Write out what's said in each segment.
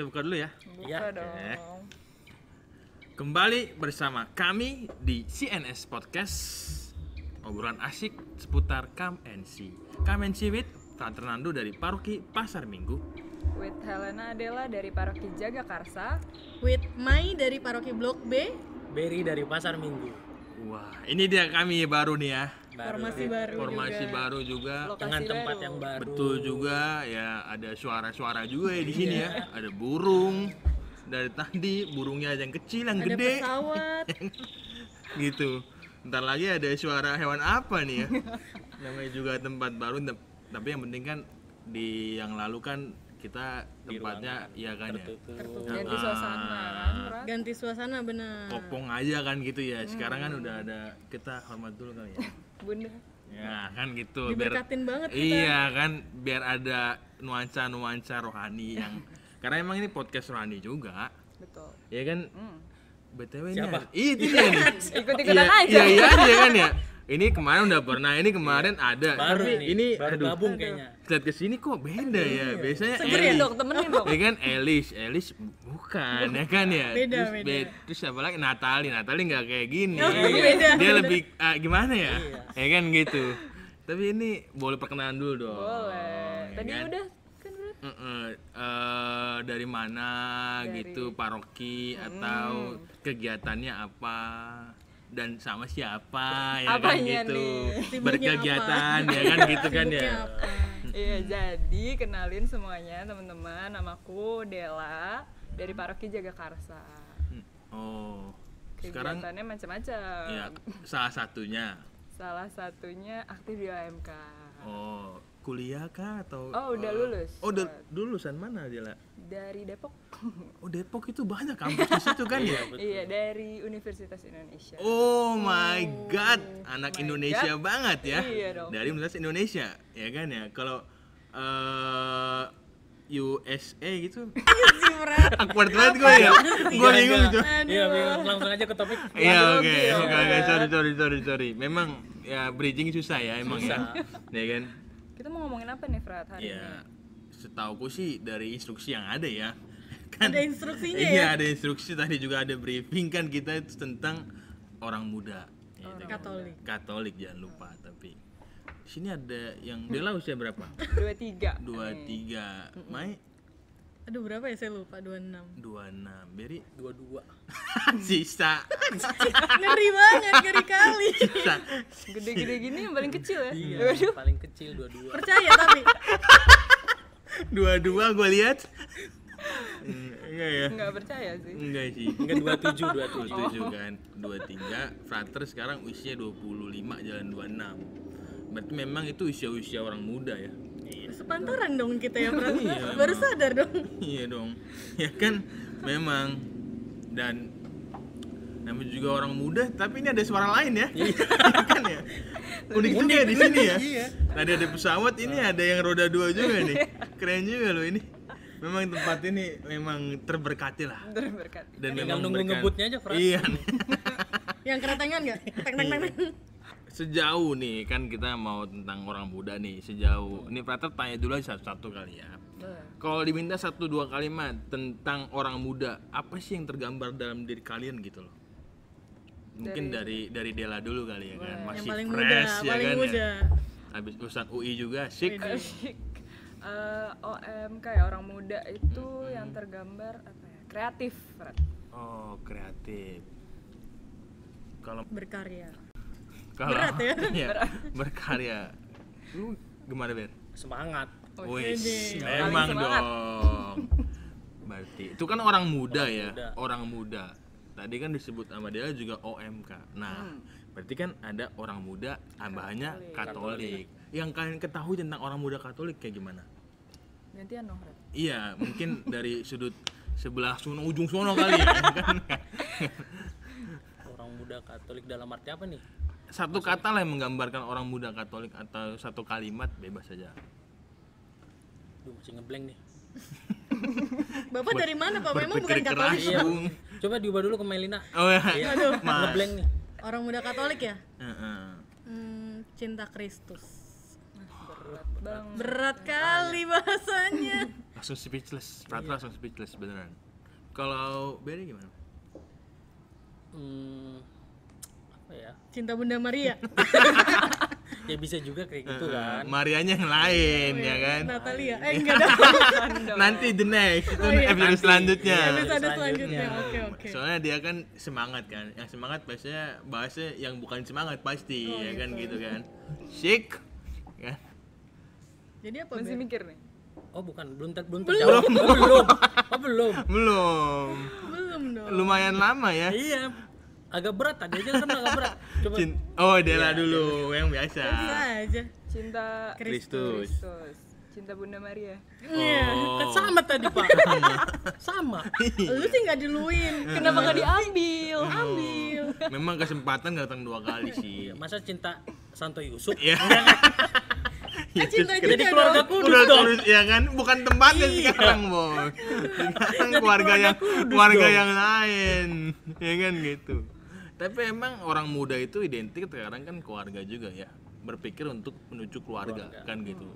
Kita buka dulu ya. Buka dong. Kembali bersama kami di CNS Podcast. Obrolan asik seputar KMNC. KMNC with Frater Nando dari Paroki Pasar Minggu. With Helena Adela dari Paroki Jagakarsa. With Mai dari Paroki Blok B. Berry dari Pasar Minggu. Wah, ini dia kami baru nih ya. Formasi baru Formasi juga. baru juga. Lokasi Dengan tempat baru. yang baru. Betul juga ya, ada suara-suara juga ya di sini ya. Ada burung. Dari tadi burungnya ada yang kecil, yang Ada gede. pesawat. Gitu. Ntar lagi ada suara hewan apa nih ya. Namanya juga tempat baru, tapi yang penting kan di yang lalu kan kita tempatnya ya kan ya. Tertutup. Ganti suasana kan, Prat? Ganti suasana benar. Kopong aja kan gitu ya. Sekarang kan udah ada, kita hormat dulu kali ya. Bunda. Ya kan gitu. Diberkatin banget kita. Iya kan, biar ada nuansa-nuansa rohani yang karena emang ini podcast rohani juga. Betul. Ya kan. BTW ini Siapa? itu dia nih. Ikut-ikutan Iya, aja. Iya aja kan ya. Ini kemarin udah pernah, ini kemarin ada. Baru Tapi nih, ini baru aduh, gabung kayaknya. lihat kesini kok beda ya. Biasanya Temenin Elis. dong, temenin dong. Ya kan Elis bukan ya kan ya. Beda, terus, beda. terus apa lagi Natali nggak kayak gini. Oh, beda. Dia lebih gimana ya? Ya kan gitu. Tapi ini boleh perkenalan dulu dong. Boleh. Ya Tadi kan? udah kan Prat? Dari mana gitu, paroki atau kegiatannya apa dan sama siapa ya kan Apanya gitu. nih? Sibuknya Berkegiatan ya kan gitu kan ya. Sibuknya apa? Iya, jadi kenalin semuanya teman-teman, namaku Dela dari Paroki Jagakarsa. Oh. Sekarang Kegiatannya macam-macam. ya salah satunya. Salah satunya aktif di AMK. Oh, kuliah kah atau Oh, udah lulus. Oh, udah lulusan mana Dela? Dari Depok. Oh, Depok itu banyak kampus di situ kan ya? Iya, dari Universitas Indonesia. Oh my god, anak my Indonesia God. banget ya. Iya dong. Dari Universitas Indonesia, ya kan ya. Kalau USA gitu. Awkward banget gue ya. Gue bingung tuh. Iya, bingung. Langsung aja ke topik. Iya, oke. Sorry. Memang ya bridging susah ya emang ya. Ya kan? Kita mau ngomongin apa nih, Frat, hari Ya, ini? setauku sih dari instruksi yang ada ya. Kan? Ada instruksinya Iya, ya? ada instruksi, tadi juga ada briefing kan kita itu tentang orang muda. Gitu kan. Katolik. Katolik jangan lupa. Tapi di sini ada yang Dela usia berapa? 23. 23. Mai Aduh, berapa ya, saya lupa. 26. 26. Beri 22. sisa. Ngeri banget, ngeri kali. Sisa. Gede-gede gini yang paling kecil ya. Iya, Waduh. paling kecil 22. Percaya tapi 22 gue lihat. Enggak ya? Nggak percaya sih. Enggak sih. Enggak 27. 27 kan. 23. Frater sekarang usia 25 jalan 26. Berarti memang itu usia-usia orang muda ya. sepantaran dong kita ya, Prat. Iya, Baru emang. sadar dong. Iya dong. Ya kan memang, dan namanya juga orang muda, tapi ini ada suara lain ya. Iya kan ya. Unik juga ya di sini ya. Iya. Tadi ada pesawat, ini ada yang roda 2 juga nih. Keren juga loh ini. Memang tempat ini memang terberkati lah. Berkati. Dan Tinggal memang nunggu berkat- ngebutnya aja, Frat. Iya. Yang keretangan enggak? Tek tek tek tek. Sejauh nih kan kita mau tentang orang muda nih, sejauh ini Frater tanya dulu aja satu-satu kali ya. Boleh. Kalau diminta 1-2 kalimat tentang orang muda, apa sih yang tergambar dalam diri kalian gitu loh? Mungkin dari Dela dulu kali ya kan, masih Yang paling fresh muda, ya paling kan muda. ya. Habis lulusan UI juga, sik. Asyik. OMK ya, orang muda itu yang tergambar apa ya? Kreatif, Frat. Oh, kreatif. Kalau Berkarya. kalau Berat ya? iya, berkarya. Lu gimana, Ben? Semangat. Wih, Wede. memang Paling semangat. dong. Berarti itu kan orang muda ya, muda. orang muda. Tadi kan disebut sama dia juga OMK. Nah, berarti kan ada orang muda, tambahannya Katolik. Yang kalian ketahui tentang orang muda Katolik kayak gimana? Gantian dong, Frat. Iya, mungkin dari sudut sebelah sono, ujung sono kali ya. Kan? Orang muda Katolik dalam arti apa nih? Satu kata lah yang menggambarkan orang muda Katolik atau satu kalimat, bebas saja. Duh, masih ngeblank nih. Bapak dari mana, Pak? Memang bukan Berpikir keras, Katolik. Iya. Bung. Coba diubah dulu ke Melina. Oh ya. Iya. Mas. Ngeblank nih. Orang muda Katolik ya? Heeh. Cinta Kristus. Berat banget. Berat kali bahasanya. langsung speechless. Pratra langsung speechless beneran. Kalau Berry gimana? Apa ya? Cinta Bunda Maria. Ya bisa juga kayak gitu kan. Marianya yang lain ya kan. Natalia. Enggak dong. Nanti the next itu iya. episode selanjutnya. Episode selanjutnya. selanjutnya. Oke. Soalnya dia kan semangat kan. Yang semangat biasanya bahasnya yang bukan semangat pasti ya kan gitu kan. Syik kan. Jadi apa, Masih Ber? mikir nih. Oh bukan, belum terjawab. Oh belum. Belum. Belum dong. Lumayan lama ya. Iya. Agak berat tadi aja kan agak berat. Coba. Oh, Dela dulu yang biasa. Bisa aja. Cinta Kristus. Kristus. Cinta Bunda Maria. Iya. Kan sama tadi, Pak. Sama. Lu sih nggak diluin. Kenapa nggak diambil? Ambil. Memang kesempatan gak datang 2 kali sih. Masa cinta Santo Yusuf? Iya. Cinta Jadi juga keluarga dong. kudus Udah dong. terus ya kan, bukan tempatnya sekarang, Bos. Sekarang keluarga yang lain. Ya kan gitu. Tapi emang orang muda itu identik sekarang kan keluarga juga ya. Berpikir untuk menuju keluarga. Kan gitu.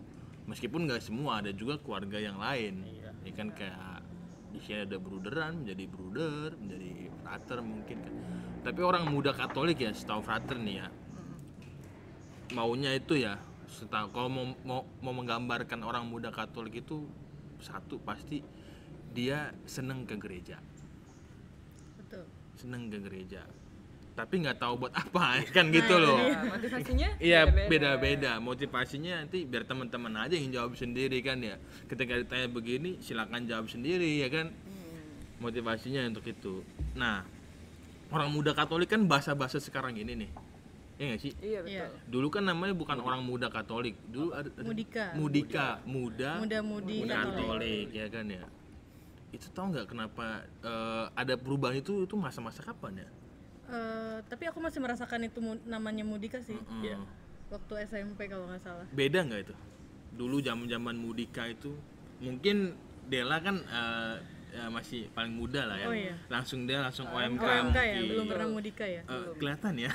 Meskipun nggak semua, ada juga keluarga yang lain. Ya kan kayak di sini ada bruderan, menjadi bruder, menjadi frater mungkin kan. Tapi orang muda Katolik ya, setahu frater nih ya. Maunya itu ya, kalau mau menggambarkan orang muda Katolik itu satu pasti dia seneng ke gereja. Betul. Seneng ke gereja. Tapi nggak tahu buat apa kan gitu loh. Motivasinya? Iya beda-beda motivasinya, nanti biar teman-teman aja yang jawab sendiri kan ya. Ketika ditanya begini silakan jawab sendiri ya kan. Motivasinya untuk itu. Nah, orang muda Katolik kan bahasa-bahasa sekarang ini nih. Iya nggak sih? Iya betul. Iya. Dulu kan namanya bukan orang muda Katolik. Dulu ada Muda-mudi Katolik ya kan ya. Itu tahu nggak kenapa ada perubahan itu masa-masa kapan ya? Tapi aku masih merasakan itu namanya Mudika sih. Iya. Waktu SMP kalau nggak salah. Beda nggak itu? Dulu zaman Mudika itu mungkin Dela kan masih paling muda lah ya. Oh, iya. Langsung OMK OMK ya, mungkin. belum pernah Mudika ya. Kelihatan ya.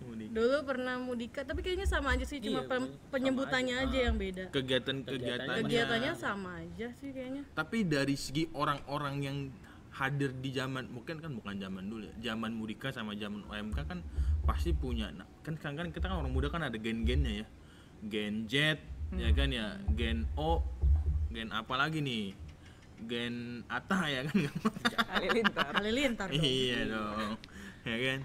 Mudika. Dulu pernah Mudika, tapi kayaknya sama aja sih, cuma penyebutannya aja yang beda. Kegiatannya sama aja sih kayaknya. Tapi dari segi orang-orang yang hadir di zaman, mungkin kan bukan zaman dulu ya, zaman Mudika sama zaman OMK kan pasti punya, nah, kan kita kan orang muda kan ada gen-gennya ya, gen Z ya kan ya, gen O, gen apa lagi nih, gen Ata ya kan. Halilintar dong. Iya dong ya kan.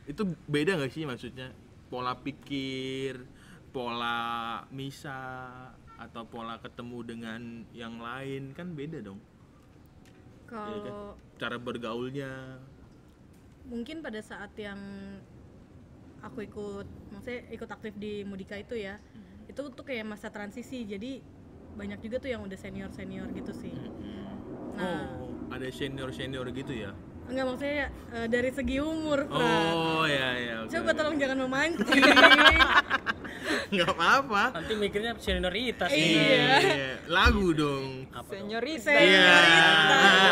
Itu beda nggak sih maksudnya pola pikir, pola misa atau pola ketemu dengan yang lain kan beda dong. Ya kan? Kalau Cara bergaulnya. mungkin pada saat yang aku maksudnya ikut aktif di Mudika itu ya, itu tuh kayak masa transisi, jadi banyak juga tuh yang udah senior gitu sih. Nah, Ada senior gitu ya. enggak maksudnya dari segi umur, Pra. Oh ya. Coba tolong jangan memancing. Nggak apa-apa. Nanti mikirnya senioritas. Iya. Lagu dong. Senyorita. Iya.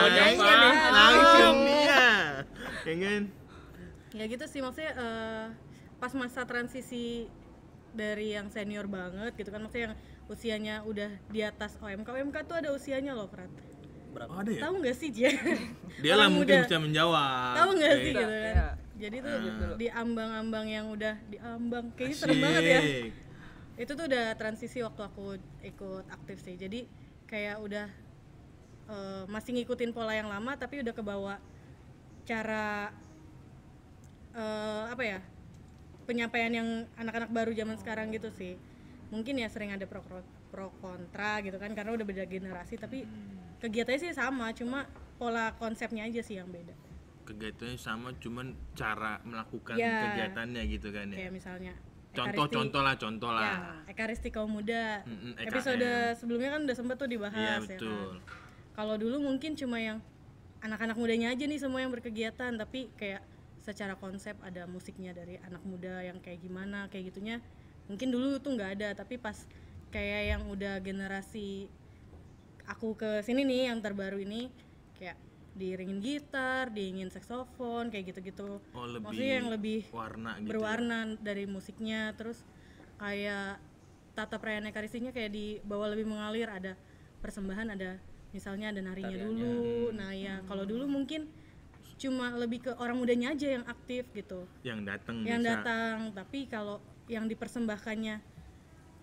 Nyanyi deh. Langsung dia. Ya kan? Ya gitu sih, maksudnya pas masa transisi dari yang senior banget gitu kan, maksudnya yang usianya udah di atas OMK tuh ada usianya loh, Prat. Berapa? Oh, ada ya? Tahu nggak sih, Jen? Dia lah mungkin bisa menjawab. Tahu nggak sih Kayak- gitu kan? Iya. Jadi tuh di ambang-ambang yang udah di ambang, kayaknya serem banget ya. Asik. Itu tuh udah transisi waktu aku ikut aktif sih. Jadi kayak udah masih ngikutin pola yang lama, tapi udah kebawa cara apa ya, penyampaian yang anak-anak baru zaman sekarang gitu sih. Mungkin ya sering ada pro kontra gitu kan, karena udah beda generasi, tapi kegiatannya sih sama, cuma pola konsepnya aja sih yang beda. Kegiatannya sama, cuman cara melakukan Ya. kegiatannya gitu kan ya. Kayak misalnya Contoh lah. ya, Ekaristi Kaum Muda. EKM. Episode sebelumnya kan udah sempet tuh Iya dibahas ya betul. kan. Kalau dulu mungkin cuma yang anak-anak mudanya aja nih semua yang berkegiatan, tapi kayak secara konsep ada musiknya dari anak muda yang kayak gimana, kayak gitunya mungkin dulu tuh nggak ada, tapi pas kayak yang udah generasi aku ke sini nih yang terbaru ini, kayak diiringin gitar, diiringin saksofon, kayak gitu-gitu. Oh, lebih Maksudnya yang lebih warna gitu. berwarna dari musiknya, terus kayak tata perayaan ekaristinya kayak dibawa lebih mengalir, ada persembahan, ada misalnya ada narinya Tariannya. dulu. Nah ya kalau dulu mungkin cuma lebih ke orang mudanya aja yang aktif gitu, yang datang yang bisa. datang. Tapi kalau yang dipersembahkannya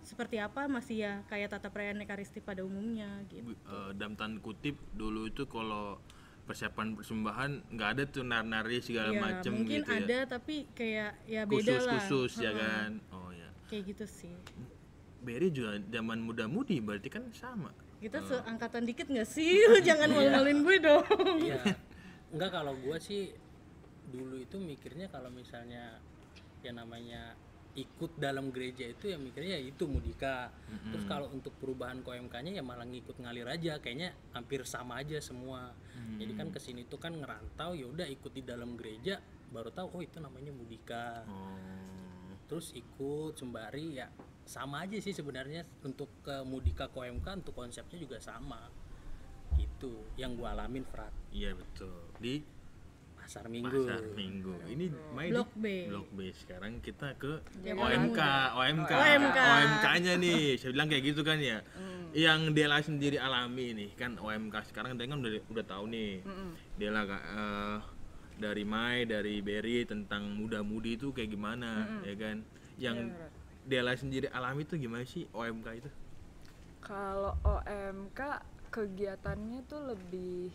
seperti apa masih ya kayak tata perayaan ekaristi pada umumnya gitu. Dalam tanda kutip dulu itu kalau persiapan persembahan nggak ada tuh nari segala Ya macem mungkin gitu ada tapi kayak ya beda lah. khusus ya Heeh, kan. Oh ya, kayak gitu sih. Berry juga zaman muda-mudi berarti kan sama. Kita seangkatan dikit nggak sih? Lu jangan malu-maluin gue dong. Iya. Enggak, kalau gua sih dulu itu mikirnya kalau misalnya yang namanya ikut dalam gereja itu ya mikirnya ya itu mudika. Terus kalau untuk perubahan KOMK-nya ya malah ngikut ngalir aja, kayaknya hampir sama aja semua. Jadi kan kesini tuh kan ngerantau, ya udah ikut di dalam gereja baru tahu oh itu namanya mudika. Oh. Terus ikut sembari ya sama aja sih sebenarnya, untuk ke mudika KOMK untuk konsepnya juga sama. Gitu yang gua alamin, Frat. Iya betul. Di Pasar Minggu. Pasar Minggu. Ini main Blok di B. Blok B. Sekarang kita ke Zaman OMK. OMK. OMK-nya nih. Saya bilang kayak gitu kan ya. Yang Dela sendiri alami nih kan OMK sekarang dia kan udah tahu nih. Dela dari Mai, dari Berry tentang muda-mudi itu kayak gimana ya kan. Yang Dela sendiri alami itu gimana sih OMK itu? Kalau OMK kegiatannya tuh lebih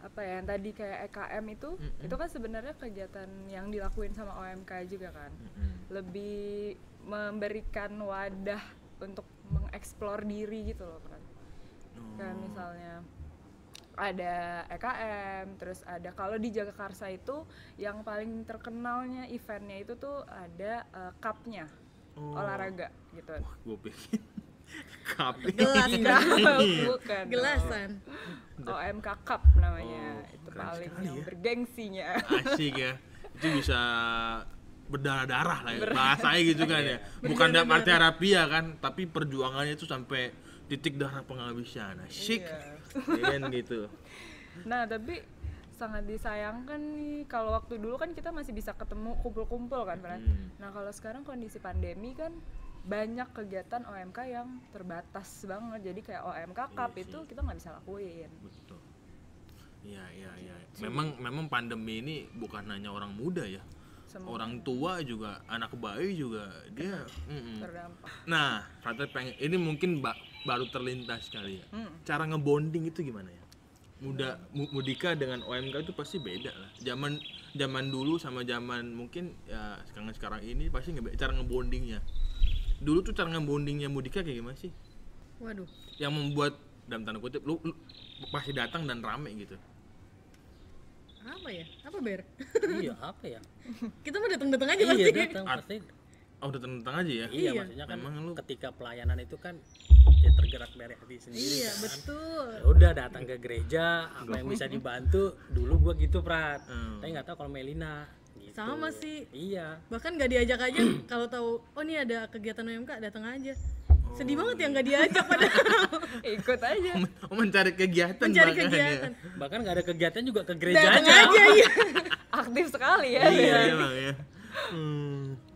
apa ya, yang tadi kayak EKM itu kan sebenarnya kegiatan yang dilakuin sama OMK juga kan. Lebih memberikan wadah untuk mengeksplor diri gitu loh kan. Kayak misalnya ada EKM, terus ada kalau di Jagakarsa itu yang paling terkenalnya eventnya itu tuh ada cup-nya, olahraga gitu. Wah, gue pikir kapi. Gelas Bukan. gelasan. OMK Cup namanya. Itu keren paling sekali yang ya. bergengsinya. Asik ya. Itu bisa berdarah-darah lah ya. Bahasanya gitu kan ya. Bukan dalam arti harafiah kan, tapi perjuangannya itu sampai titik darah penghabisan. Asik. Ya kan gitu. Nah, tapi sangat disayangkan nih kalau waktu dulu kan kita masih bisa ketemu kumpul-kumpul kan, Fran. Nah, kalau sekarang kondisi pandemi kan banyak kegiatan OMK yang terbatas banget. Jadi kayak OMK Cup itu kita nggak bisa lakuin. Betul. Iya. Memang pandemi ini bukan hanya orang muda ya. Semua Orang tua juga, anak bayi juga dia terdampak. Nah, Frater pengen ini mungkin baru terlintas kali ya. Cara ngebonding itu gimana ya? Mudika dengan OMK itu pasti beda lah. Zaman dulu sama zaman mungkin ya sekarang ini pasti cara ngebondingnya. Dulu tuh cara ngebondingnya Mudika kayak gimana sih? Waduh. Yang membuat dalam tanda kutip lu pasti datang dan rame gitu. Apa ya? Apa Ber? Iya, apa ya? Kita mah datang-datang aja Iya, pasti. datang pasti. Oh, udah tentang aja ya. Iya, Iya. maksudnya kan Emang lu- ketika pelayanan itu kan ya tergerak dari hati sendiri. Iya, kan. betul. Ya udah datang ke gereja, apa yang bisa dibantu dulu gua gitu, Prat. Tapi nggak tahu kalau Melina gitu. Sama sih. Iya. Bahkan nggak diajak aja kalau tahu oh nih ada kegiatan OMK datang aja. Sedih banget ya nggak diajak padahal. Ikut aja. Mencari kegiatan Mencari bahkan kegiatan. Bahkan nggak ada kegiatan juga ke gereja Datang aja. aja iya. Aktif sekali ya. Iya emang ya.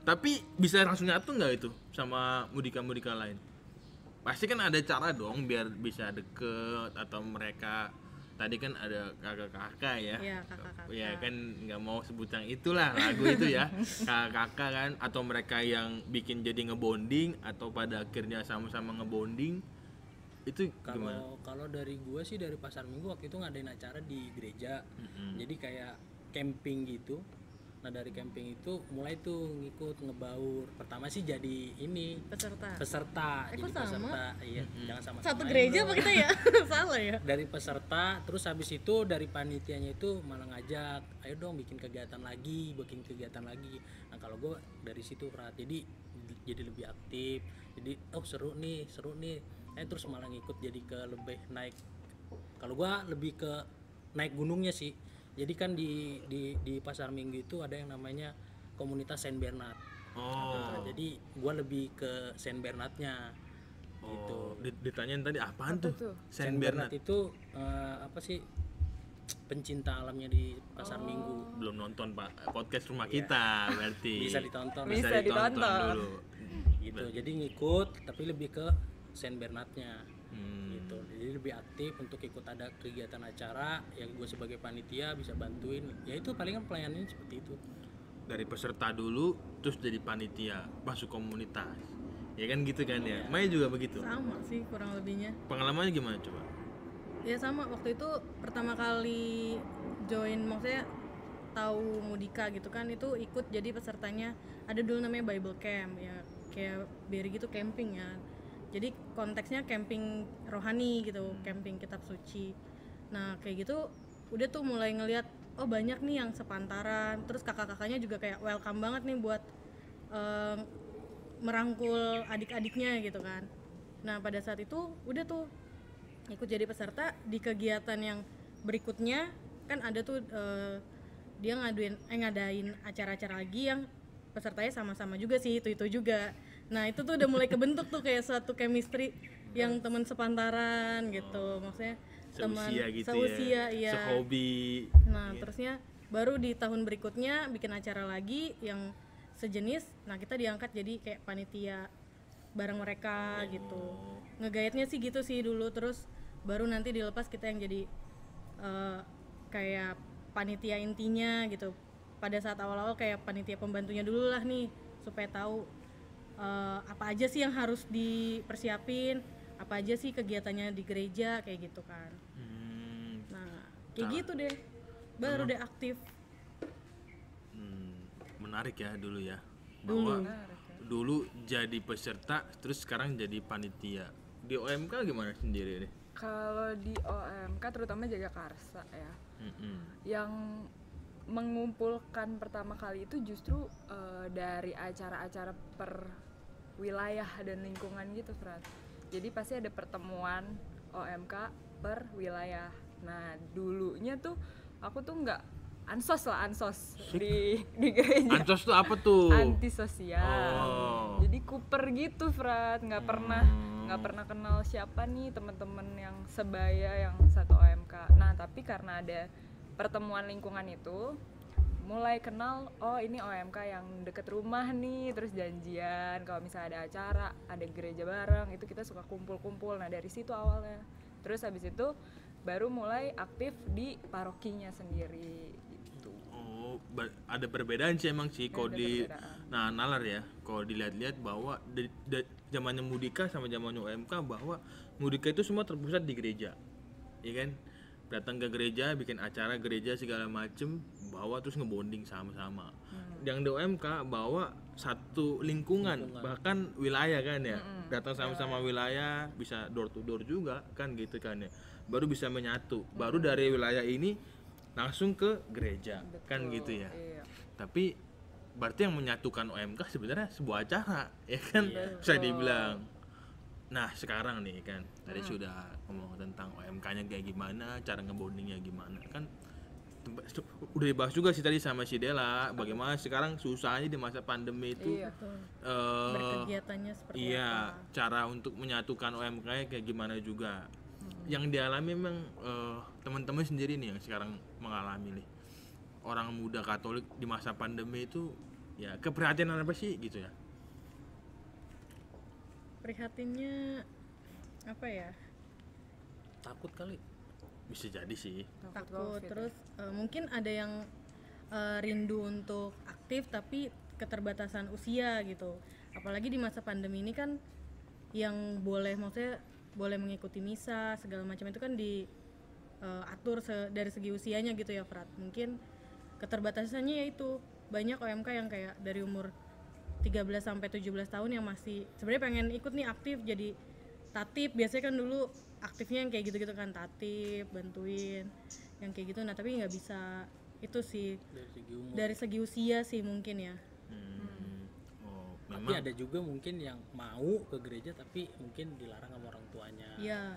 Tapi bisa langsung nyatu nggak itu sama mudika-mudika lain? Pasti kan ada cara dong biar bisa deket atau mereka tadi kan ada kakak-kakak ya. Iya, kakak-kakak. Ya kan nggak mau sebut yang itulah lagu itu ya. Kakak-kakak kan atau mereka yang bikin jadi ngebonding atau pada akhirnya sama-sama ngebonding itu gimana? Kalau dari gue sih dari Pasar Minggu waktu itu ngadain acara di gereja. Jadi kayak camping gitu. Nah dari camping itu mulai tuh ngikut ngebaur. Pertama sih jadi ini Peserta. peserta. kok Jadi sama? peserta. Iya, jangan sama. Satu gereja apa kita ya? Salah ya. Dari peserta, terus habis itu dari panitianya itu malah ngajak, ayo dong bikin kegiatan lagi. Nah kalau gue dari situ Prat, jadi lebih aktif. Jadi seru nih. Terus malah ngikut jadi ke lebih naik. Kalau gue lebih ke naik gunungnya sih. Jadi kan di Pasar Minggu itu ada yang namanya komunitas Saint Bernard. Nah, jadi gue lebih ke Saint Bernardnya. Gitu. Ditanyain tadi apaan Apa tuh? tuh? Saint Bernard. itu apa sih pencinta alamnya di Pasar Minggu. Belum nonton Pak podcast rumah kita berarti. Bisa ditonton. Bisa ditonton. dulu. gitu. Jadi ngikut tapi lebih ke Saint Bernardnya gitu. Jadi lebih aktif untuk ikut ada kegiatan acara yang gue sebagai panitia bisa bantuin. Ya itu palingan pelayanannya seperti itu. Dari peserta dulu terus jadi panitia masuk komunitas ya kan gitu kan ya. Maya juga begitu. Sama sih kurang lebihnya. Pengalamannya gimana coba? Ya sama, waktu itu pertama kali join, maksudnya tahu Mudika gitu kan, itu ikut jadi pesertanya. Ada dulu namanya Bible Camp ya, kayak Berry gitu, camping ya. Jadi konteksnya camping rohani gitu, camping kitab suci. Nah kayak gitu udah tuh mulai ngelihat, oh banyak nih yang sepantaran. Terus kakak-kakaknya juga kayak welcome banget nih buat merangkul adik-adiknya gitu kan. Nah pada saat itu udah tuh ikut jadi peserta. Di kegiatan yang berikutnya kan ada tuh dia ngadain acara-acara lagi yang pesertanya sama-sama juga sih, itu juga. Nah itu tuh udah mulai kebentuk tuh kayak suatu chemistry yang teman sepantaran gitu, maksudnya teman seusia, iya. Sehobi. Nah terusnya baru di tahun berikutnya bikin acara lagi yang sejenis. Nah kita diangkat jadi kayak panitia bareng mereka gitu. Ngegaetnya sih gitu sih dulu, terus baru nanti dilepas kita yang jadi kayak panitia intinya gitu. Pada saat awal-awal kayak panitia pembantunya dulu lah nih, supaya tahu apa aja sih yang harus dipersiapin, apa aja sih kegiatannya di gereja kayak gitu kan. Nah kayak gitu deh, baru deh aktif. Menarik ya dulu ya, bahwa dulu jadi peserta terus sekarang jadi panitia. Di OMK gimana sendiri nih? Kalau di OMK terutama jaga karsa ya, yang mengumpulkan pertama kali itu justru dari acara-acara per wilayah dan lingkungan gitu, Fran. Jadi pasti ada pertemuan OMK per wilayah. Nah dulunya tuh aku tuh nggak ansos di gereja. Ansos tuh apa tuh? Antisosial. Jadi kuper gitu, Fran. Nggak pernah kenal siapa nih teman-teman yang sebaya yang satu OMK. Nah tapi karena ada pertemuan lingkungan itu, mulai kenal, oh ini OMK yang deket rumah nih, terus janjian kalau misalnya ada acara, ada gereja bareng, itu kita suka kumpul-kumpul. Nah dari situ awalnya. Terus habis itu baru mulai aktif di parokinya sendiri gitu. Oh, ada perbedaan sih emang sih kalau di nalar ya. Kalau dilihat-lihat bahwa zamannya Mudika sama zamannya OMK, bahwa Mudika itu semua terpusat di gereja. Ya kan? Datang ke gereja, bikin acara gereja segala macem, bawa terus ngebonding sama-sama. Yang di OMK bawa satu lingkungan, bahkan wilayah kan ya. Datang sama-sama wilayah, bisa door to door juga kan gitu kan ya. Baru bisa menyatu. Baru dari wilayah ini langsung ke gereja. Betul, kan gitu ya. Iya. Tapi berarti yang menyatukan OMK sebenarnya sebuah acara, ya kan? Bisa dibilang. Nah sekarang nih kan, tadi sudah ngomong tentang OMK-nya kayak gimana, cara ngebondingnya gimana kan, udah dibahas juga sih tadi sama si Dela, bagaimana sekarang susahnya di masa pandemi itu, berkegiatannya seperti apa? Cara untuk menyatukan OMK-nya kayak gimana juga, yang dialami memang teman-teman sendiri nih yang sekarang mengalami nih, orang muda Katolik di masa pandemi itu, ya keprihatinan apa sih gitu ya? Prihatinnya apa ya? Takut kali. Bisa jadi sih. Takut. Terus mungkin ada yang rindu untuk aktif tapi keterbatasan usia gitu. Apalagi di masa pandemi ini kan yang boleh, maksudnya boleh mengikuti misa segala macam itu kan diatur dari segi usianya gitu ya, Frat. Mungkin keterbatasannya yaitu banyak OMK yang kayak dari umur 13 sampai 17 tahun yang masih sebenarnya pengen ikut nih aktif jadi tatip. Biasanya kan dulu aktifnya yang kayak gitu-gitu kan, tatip, bantuin yang kayak gitu. Nah tapi nggak bisa, itu sih dari segi usia sih mungkin ya. Tapi ada juga mungkin yang mau ke gereja tapi mungkin dilarang sama orang tuanya. Iya.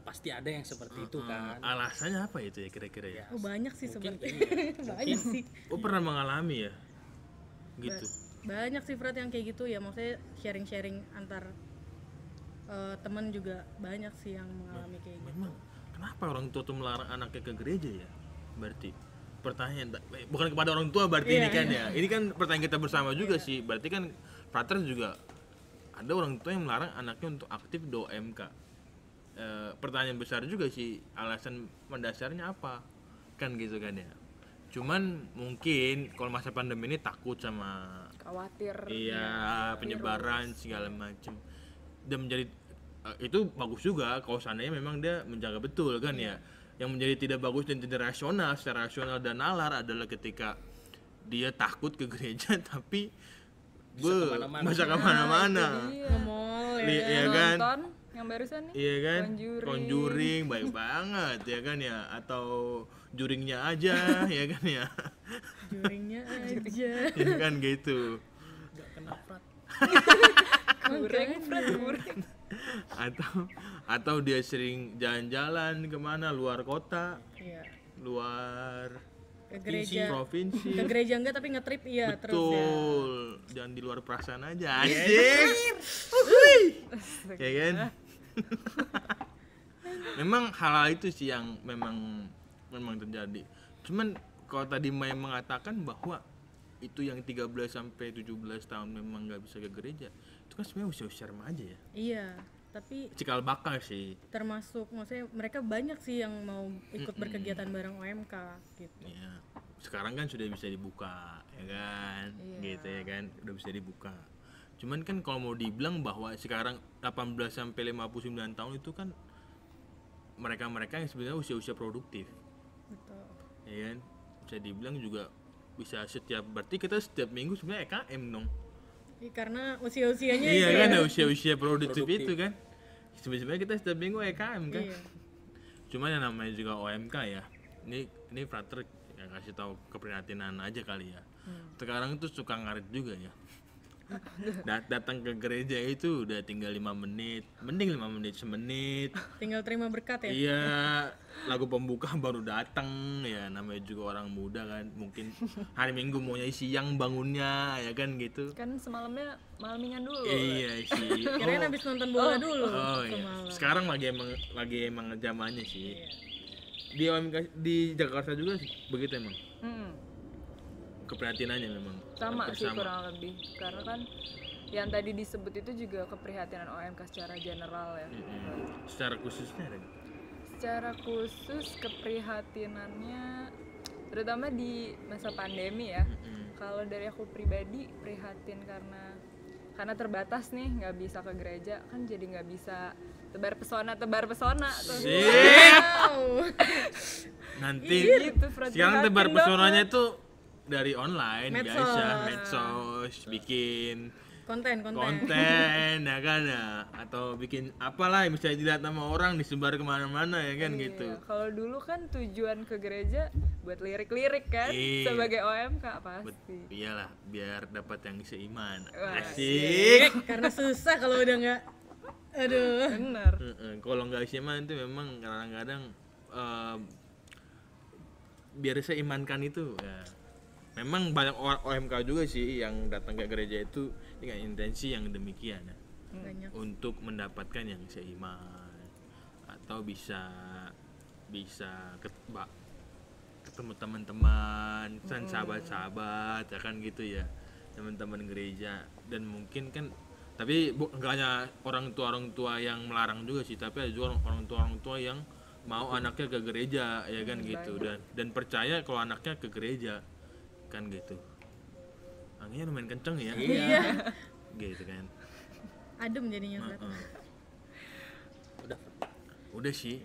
Pasti ada yang seperti itu kan. Alasannya apa itu ya kira-kira ya? Oh banyak sih sebenarnya. Banyak sih. Oh pernah mengalami ya? Gitu. Banyak sih Fred yang kayak gitu ya, maksudnya sharing-sharing antar teman juga banyak sih yang mengalami kayak gitu. Memang kenapa orang tua tuh melarang anaknya ke gereja ya? Berarti pertanyaan bukan kepada orang tua berarti ini kan ya. Ini kan pertanyaan kita bersama juga sih. Berarti kan Frater juga ada orang tua yang melarang anaknya untuk aktif di OMK. Pertanyaan besar juga sih, alasan mendasarnya apa, kan gitu kan ya. Cuman mungkin kalau masa pandemi ini takut sama Khawatir. penyebaran segala macam, dan menjadi itu bagus juga kalau seandainya memang dia menjaga betul kan ya. Yang menjadi tidak bagus dan tidak rasional secara rasional dan nalar adalah ketika dia takut ke gereja tapi bisa kemana-mana. Nge-mall ya. Iya kan? Nonton yang barusan nih. Iya kan? Conjuring. Conjuring baik banget ya kan ya, atau juringnya aja ya kan ya. Juringnya aja. Ya kan gitu. Nggak kena prat. Kurang, kurang. Atau dia sering jalan-jalan kemana luar kota, Iya. luar Ke gereja. provinsi. Ke gereja enggak tapi nge-trip iya terus ya. Betul, jangan di luar perasaan aja, anjing. Wuih. Ya kan? Memang hal itu sih yang memang terjadi. Cuman kalau tadi Mai mengatakan bahwa itu yang 13 sampai 17 tahun memang nggak bisa ke gereja, itu kan sebenarnya usia remaja ya. Iya, tapi Cikal bakal sih. termasuk maksudnya mereka banyak sih yang mau ikut berkegiatan bareng OMK gitu. Ya, sekarang kan sudah bisa dibuka, ya kan? Gitu ya kan, udah bisa dibuka. Cuman kan kalau mau dibilang bahwa sekarang 18 sampai 59 tahun itu kan mereka-mereka yang sebenarnya usia-usia produktif, Betul. ya kan? Bisa dibilang juga bisa berarti kita setiap minggu sebenarnya EKM dong. Iya, karena usia-usianya Iya itu kan, ya. ada usia-usia produktif itu kan. Sebenarnya kita setiap minggu EKM kan. Iya. Cuman yang namanya juga OMK ya. Ini frater ya, kasih tahu keprihatinan aja kali ya. Sekarang tuh suka ngarit juga ya. Datang ke gereja itu udah tinggal 5 menit, mending 5 menit semenit. Tinggal terima berkat ya. Iya, lagu pembuka baru datang ya, namanya juga orang muda kan. Mungkin hari Minggu maunya siang bangunnya ya kan gitu. Kan semalamnya malamingan dulu. Iya sih. Kirain habis nonton bola dulu. Oh iya. semalam. Sekarang lagi emang zamannya sih. Di OMK di Jakarta juga sih begitu emang. Keprihatinannya memang Sama hampir sih kurang lebih. Karena kan yang tadi disebut itu juga keprihatinan OMK secara general ya. Secara khususnya ada nggak? Secara khusus keprihatinannya terutama di masa pandemi ya. Kalau dari aku pribadi prihatin karena terbatas nih, nggak bisa ke gereja, kan jadi nggak bisa tebar pesona tuh. Nanti Gitu, sekarang tebar prihatin pesonanya itu dari online Medsos. guys ya, medsos, bikin konten. konten ya kan ya, atau bikin apalah yang bisa dilihat sama orang disebar kemana-mana ya kan gitu. Kalau dulu kan tujuan ke gereja buat lirik-lirik kan, Iya. sebagai OMK pasti. Iyalah, biar dapat yang seiman. Wah, Asik. Karena susah kalau udah nggak. Aduh. Bener. Kalau nggak seiman itu memang kadang-kadang biar seimankan itu ya. Memang banyak OMK juga sih yang datang ke gereja itu dengan intensi yang demikian ya. Banyak. Untuk mendapatkan yang seiman atau bisa ketemu teman-teman dan sahabat-sahabat ya kan gitu ya, teman-teman gereja. Dan mungkin kan tapi nggak hanya orang tua yang melarang juga sih, tapi ada juga orang tua yang mau anaknya ke gereja ya kan gitu, dan percaya kalau anaknya ke gereja kan gitu. Anginnya lumayan kenceng ya. Iya. Gitu kan. Adem jadinya Frat. Udah sih,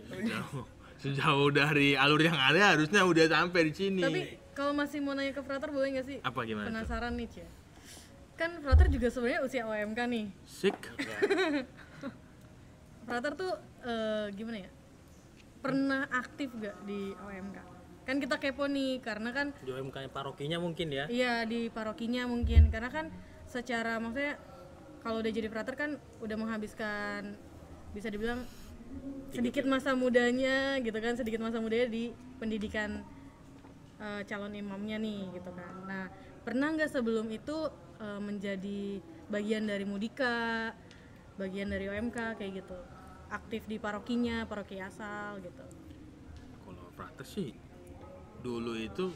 sejauh dari alur yang ada harusnya udah sampai di sini. Tapi kalau masih mau nanya ke Frater boleh nggak sih? Apa gimana tuh? Penasaran nih Cia. Kan Frater juga sebenarnya usia OMK nih. Sik. Frater tuh gimana ya? Pernah aktif gak di OMK? Kan kita kepo nih karena kan Di OMK parokinya mungkin ya. iya di parokinya mungkin karena kan secara maksudnya kalau udah jadi frater kan udah menghabiskan bisa dibilang sedikit masa mudanya gitu kan, sedikit masa mudanya di pendidikan calon imamnya nih gitu kan. Nah pernah nggak sebelum itu menjadi bagian dari Mudika, bagian dari OMK kayak gitu, aktif di parokinya, paroki asal gitu? Kalau frater sih dulu itu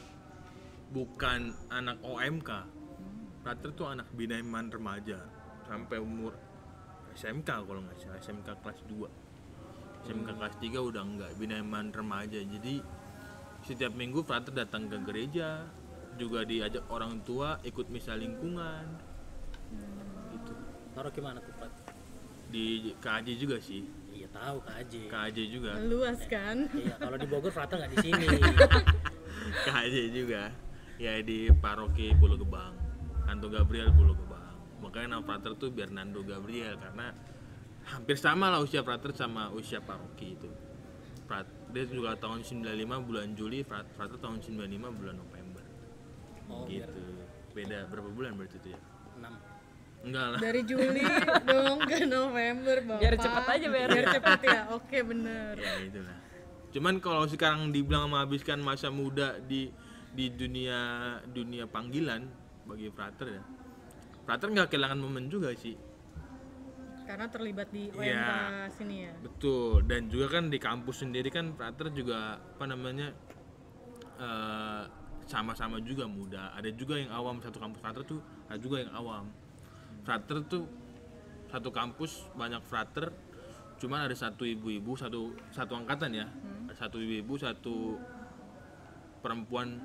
bukan anak OMK. Frater tuh anak binaan remaja sampai umur SMK kalau nggak salah, SMK kelas 2. SMK kelas 3 udah enggak, binaan remaja. Jadi setiap minggu frater datang ke gereja, juga diajak orang tua ikut misa lingkungan. Gitu. Taruh gimana tuh Prat? Di KAJ juga sih. Iya tahu KJ. KAJ juga. Luas kan. Iya kalau di Bogor Frater nggak di sini. KAJ juga. Ya di paroki Pulau Gebang. Nando Gabriel Pulau Gebang. Makanya nama frater tuh biar Nando Gabriel karena hampir sama lah usia frater sama usia paroki itu. Dia juga tahun 95 bulan Juli, frater tahun 95 bulan November. Oh, Gitu. Beda berapa bulan berarti itu ya? 6. Enggak lah. Dari Juli dong ke November, Bapak. Biar cepet aja, Biar cepet ya. Oke, bener. Ya itulah. Cuman kalau sekarang dibilang menghabiskan masa muda di dunia panggilan bagi frater ya. Frater nggak kehilangan momen juga sih. Karena terlibat di OMK Iya. sini ya. Betul. Dan juga kan di kampus sendiri kan frater juga apa namanya sama-sama juga muda. Ada juga yang awam, satu kampus frater tuh ada juga yang awam. Frater tuh satu kampus banyak frater, cuman ada satu ibu-ibu, satu angkatan ya, satu ibu-ibu, satu perempuan,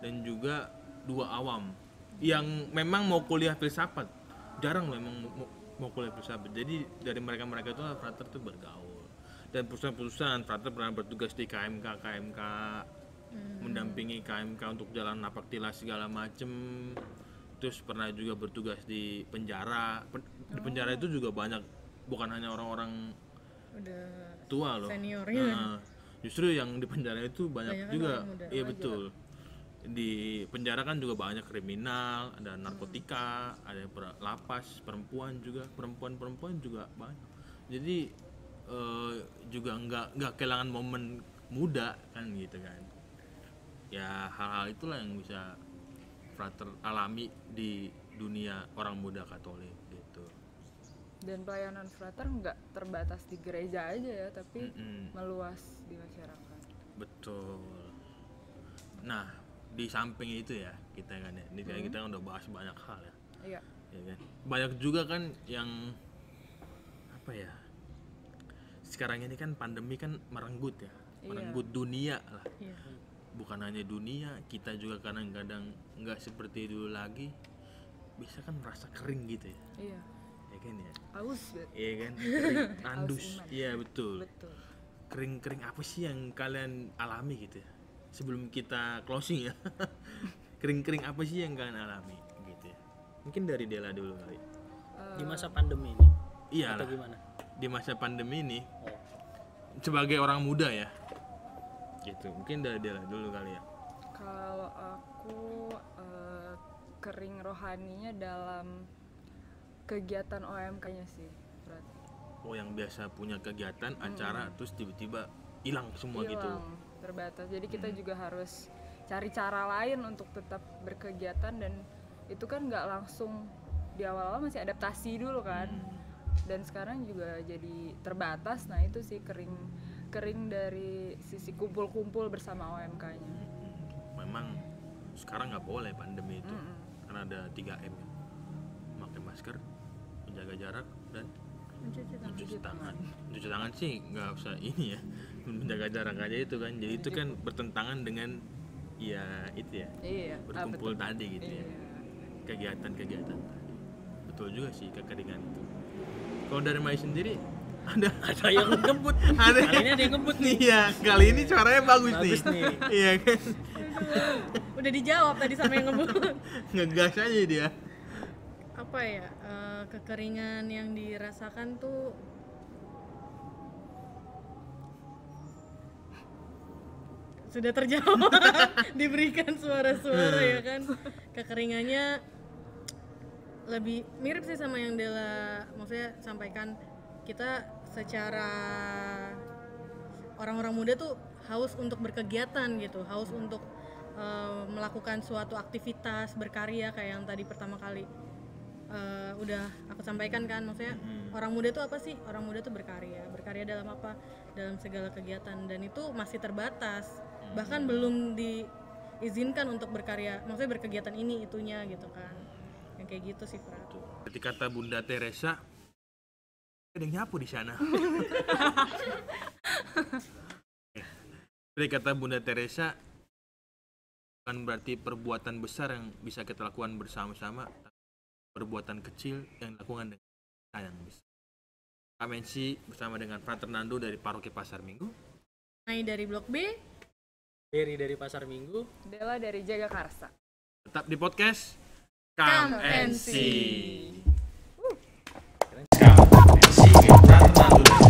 dan juga 2 awam yang memang mau kuliah filsafat. Jarang loh memang mau kuliah filsafat. Jadi dari mereka itu frater tuh bergaul. Dan perusahaan-perusahaan frater pernah bertugas di KMK, mendampingi KMK untuk jalan napak tilas segala macem. Terus pernah juga bertugas di penjara. Di penjara itu juga banyak, bukan hanya orang-orang Udah tua loh. seniornya. Nah, justru yang di penjara itu banyak Banyak kan juga. orang muda. Iya betul. Di penjara kan juga banyak kriminal, ada narkotika, ada lapas, perempuan juga banyak. Jadi juga nggak kehilangan momen muda kan gitu kan. Ya hal-hal itulah yang bisa frater alami di dunia orang muda Katolik gitu. Dan pelayanan frater nggak terbatas di gereja aja ya, tapi meluas di masyarakat. Betul. Nah, di samping itu ya kita kan ya, ini kayak kita kan udah bahas banyak hal ya. Iya. Ya kan? Banyak juga kan yang apa ya? Sekarang ini kan pandemi kan merenggut ya. Merenggut dunia lah. Iya. Bukan hanya dunia, kita juga kadang-kadang nggak seperti dulu lagi. Bisa kan merasa kering gitu ya. Iya. Ya kan ya. Aus bet. Iya kan? Kering, tandus. iman. Iya betul. Betul. Kering-kering apa sih yang kalian alami gitu ya? Sebelum kita closing ya. Kering-kering apa sih yang kalian alami gitu ya? Mungkin dari Dela dulu kali. Di masa pandemi ini. Iya Atau lah. gimana? Di masa pandemi ini Oh. sebagai orang muda ya. Gitu. Mungkin dari Dela dulu kali ya. Kalau aku kering rohaninya dalam kegiatan OMK-nya sih. Berarti. Oh, yang biasa punya kegiatan acara terus tiba-tiba hilang semua gitu. Hilang, terbatas. Jadi kita juga harus cari cara lain untuk tetap berkegiatan, dan itu kan nggak langsung di awal-awal, masih adaptasi dulu kan. Dan sekarang juga jadi terbatas. Nah itu sih kering dari sisi kumpul-kumpul bersama OMK-nya. Memang sekarang nggak boleh pandemi itu karena ada 3M ya. Pakai masker, menjaga jarak, dan mencuci tangan. Mencuci tangan sih nggak usah ini ya, menjaga jarak aja itu kan. Jadi itu kan bertentangan dengan ya itu ya, Iya. berkumpul betul. tadi gitu ya, Iya. kegiatan-kegiatan tadi. Betul juga sih kekeringan itu. Kalau dari Mai sendiri ada Yang ngebut. ada Kali ini ada yang ngebut nih. Iya, kali ini suaranya bagus, Bagus nih. nih. Iya kan, Udah dijawab tadi sama yang ngebut. ngegas aja dia. Apa ya, kekeringan yang dirasakan tuh sudah terjawab. Diberikan suara-suara ya kan. Kekeringannya lebih mirip sih sama yang Dela maksudnya sampaikan. Kita secara orang-orang muda tuh haus untuk berkegiatan gitu, haus untuk melakukan suatu aktivitas berkarya kayak yang tadi pertama kali udah aku sampaikan kan. Maksudnya orang muda tuh apa sih? Orang muda tuh berkarya dalam apa? Dalam segala kegiatan, dan itu masih terbatas, bahkan belum diizinkan untuk berkarya, maksudnya berkegiatan ini itunya gitu kan, yang kayak gitu sih Fra. Ketika kata Bunda Teresa, Ada yang nyapu di sana. Dari kata Bunda Teresa, bukan berarti perbuatan besar yang bisa kita lakukan bersama-sama, tapi perbuatan kecil yang dilakukan dengan sayang besar. Kamensi bersama dengan Frater Nando dari Paroki Pasar Minggu. Nai dari Blok B. Dari Pasar Minggu. Dela dari Jagakarsa. Tetap di podcast Come Come and and See. See. Come and See. Frater Nando dari